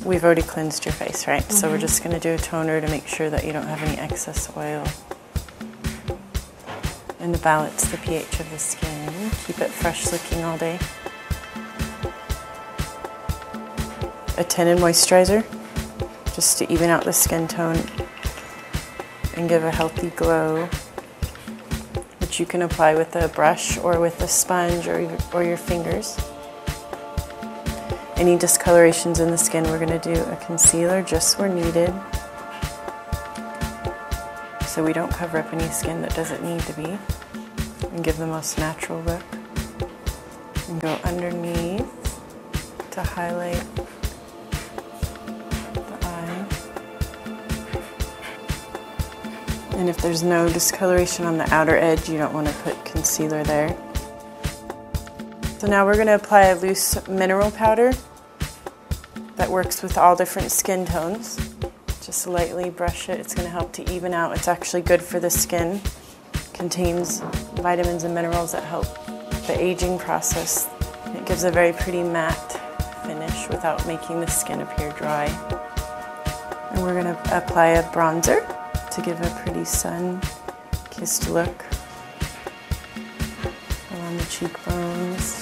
we've already cleansed your face, right? So we're just gonna do a toner to make sure that you don't have any excess oil. And to balance the pH of the skin, keep it fresh looking all day. A tinted moisturizer, just to even out the skin tone and give a healthy glow, which you can apply with a brush or with a sponge or your fingers. Any discolorations in the skin, we're going to do a concealer just where needed, so we don't cover up any skin that doesn't need to be, and give the most natural look. And go underneath to highlight the eye. And if there's no discoloration on the outer edge, you don't want to put concealer there. So now we're going to apply a loose mineral powder that works with all different skin tones. Just lightly brush it. It's going to help to even out. It's actually good for the skin. It contains vitamins and minerals that help the aging process. It gives a very pretty matte finish without making the skin appear dry. And we're going to apply a bronzer to give a pretty sun-kissed look around the cheekbones,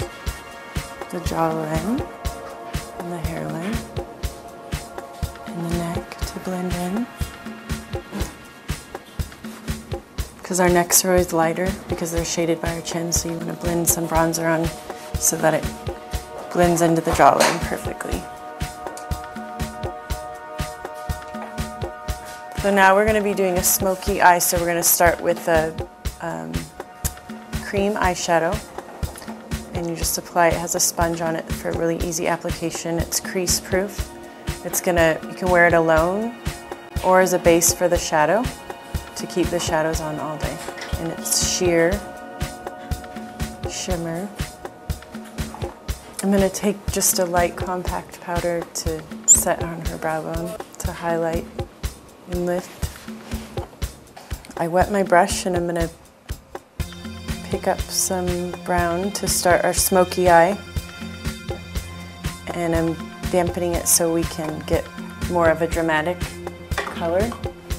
the jawline, and the hairline, and the neck to blend in. Because our necks are always lighter because they're shaded by our chin, so you want to blend some bronzer on so that it blends into the jawline perfectly. So now we're going to be doing a smoky eye, so we're going to start with a cream eyeshadow. And you just apply it. It has a sponge on it for really easy application. It's crease proof. You can wear it alone or as a base for the shadow to keep the shadows on all day. And it's sheer shimmer. I'm going to take just a light compact powder to set on her brow bone to highlight and lift. I wet my brush and I'm going to pick up some brown to start our smoky eye, and I'm dampening it so we can get more of a dramatic color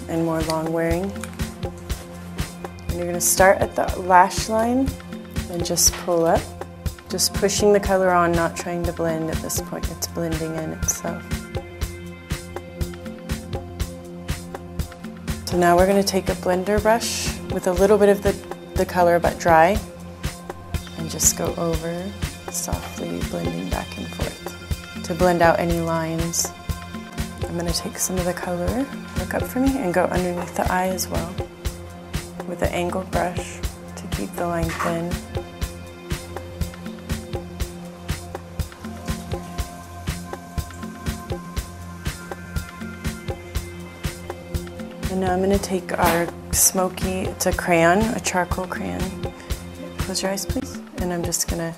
and more long wearing. And you're going to start at the lash line and just pull up, just pushing the color on, not trying to blend at this point. It's blending in itself. So now we're going to take a blender brush with a little bit of the color but dry, and just go over, softly blending back and forth to blend out any lines. I'm going to take some of the color, look up for me, and go underneath the eye as well with an angled brush to keep the line thin. And now I'm going to take our smoky, it's a crayon, a charcoal crayon. Close your eyes, please. And I'm just going to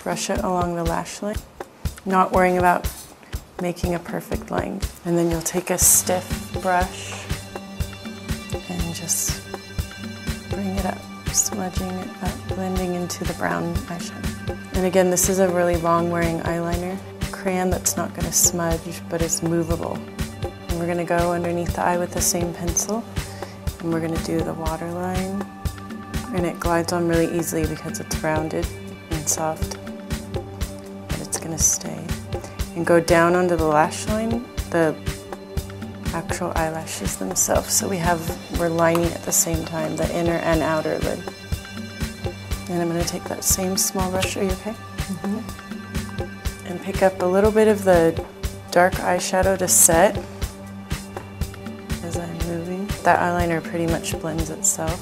brush it along the lash line, not worrying about making a perfect line. And then you'll take a stiff brush and just bring it up, smudging it up, blending into the brown eyeshadow. And again, this is a really long wearing eyeliner crayon that's not going to smudge, but it's movable. And we're going to go underneath the eye with the same pencil, and we're going to do the waterline. And it glides on really easily because it's rounded and soft, but it's going to stay. And go down onto the lash line, the actual eyelashes themselves. So we're lining at the same time, the inner and outer lid. And I'm going to take that same small brush. Are you okay? Mm-hmm. And pick up a little bit of the dark eyeshadow to set as I'm moving. That eyeliner pretty much blends itself.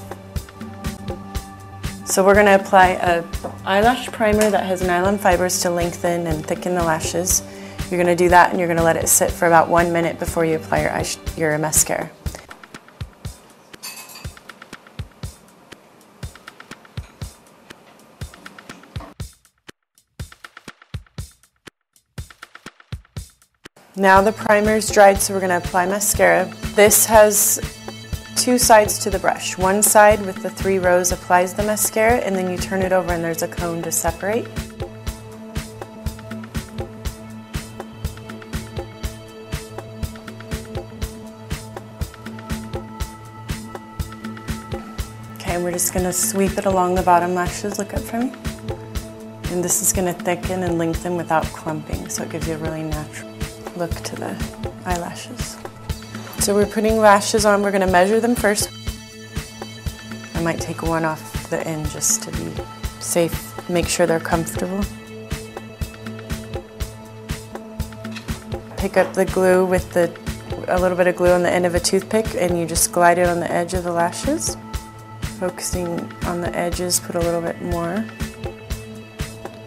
So we're going to apply an eyelash primer that has nylon fibers to lengthen and thicken the lashes. You're going to do that and you're going to let it sit for about 1 minute before you apply your mascara. Now the primer's dried, so we're going to apply mascara. This has 2 sides to the brush. One side with the 3 rows applies the mascara, and then you turn it over and there's a cone to separate. Okay, and we're just gonna sweep it along the bottom lashes. Look up for me. And this is gonna thicken and lengthen without clumping, so it gives you a really natural look to the eyelashes. So we're putting lashes on. We're gonna measure them first. I might take one off the end just to be safe, make sure they're comfortable. Pick up the glue with a little bit of glue on the end of a toothpick, and you just glide it on the edge of the lashes. Focusing on the edges, put a little bit more.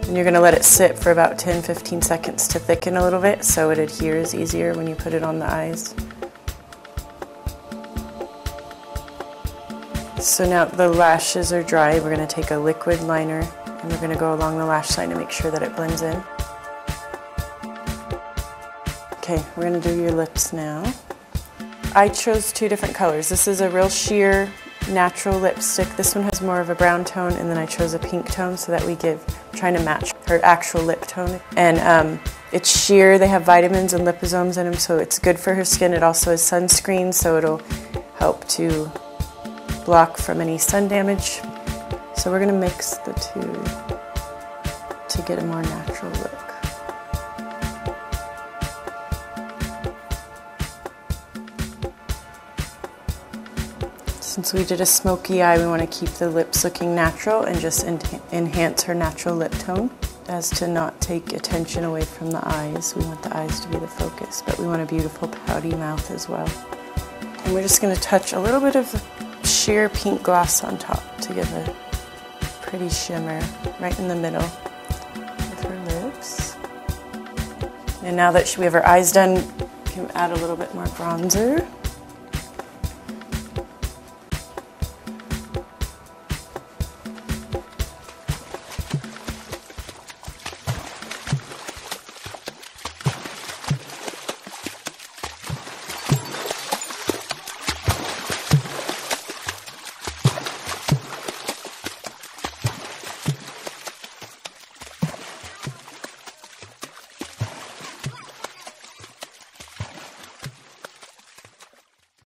And you're gonna let it sit for about 10-15 seconds to thicken a little bit so it adheres easier when you put it on the eyes. So now the lashes are dry, we're gonna take a liquid liner and we're gonna go along the lash line to make sure that it blends in. Okay, we're gonna do your lips now. I chose two different colors. This is a real sheer natural lipstick. This one has more of a brown tone, and then I chose a pink tone so that we trying to match her actual lip tone. And it's sheer, they have vitamins and liposomes in them, so it's good for her skin. It also has sunscreen, so it'll help to block from any sun damage. So we're gonna mix the two to get a more natural look. Since we did a smoky eye, we want to keep the lips looking natural and just enhance her natural lip tone as to not take attention away from the eyes. We want the eyes to be the focus, but we want a beautiful pouty mouth as well. And we're just going to touch a little bit of sheer pink gloss on top to give a pretty shimmer right in the middle of her lips. And now that we have her eyes done, we can add a little bit more bronzer.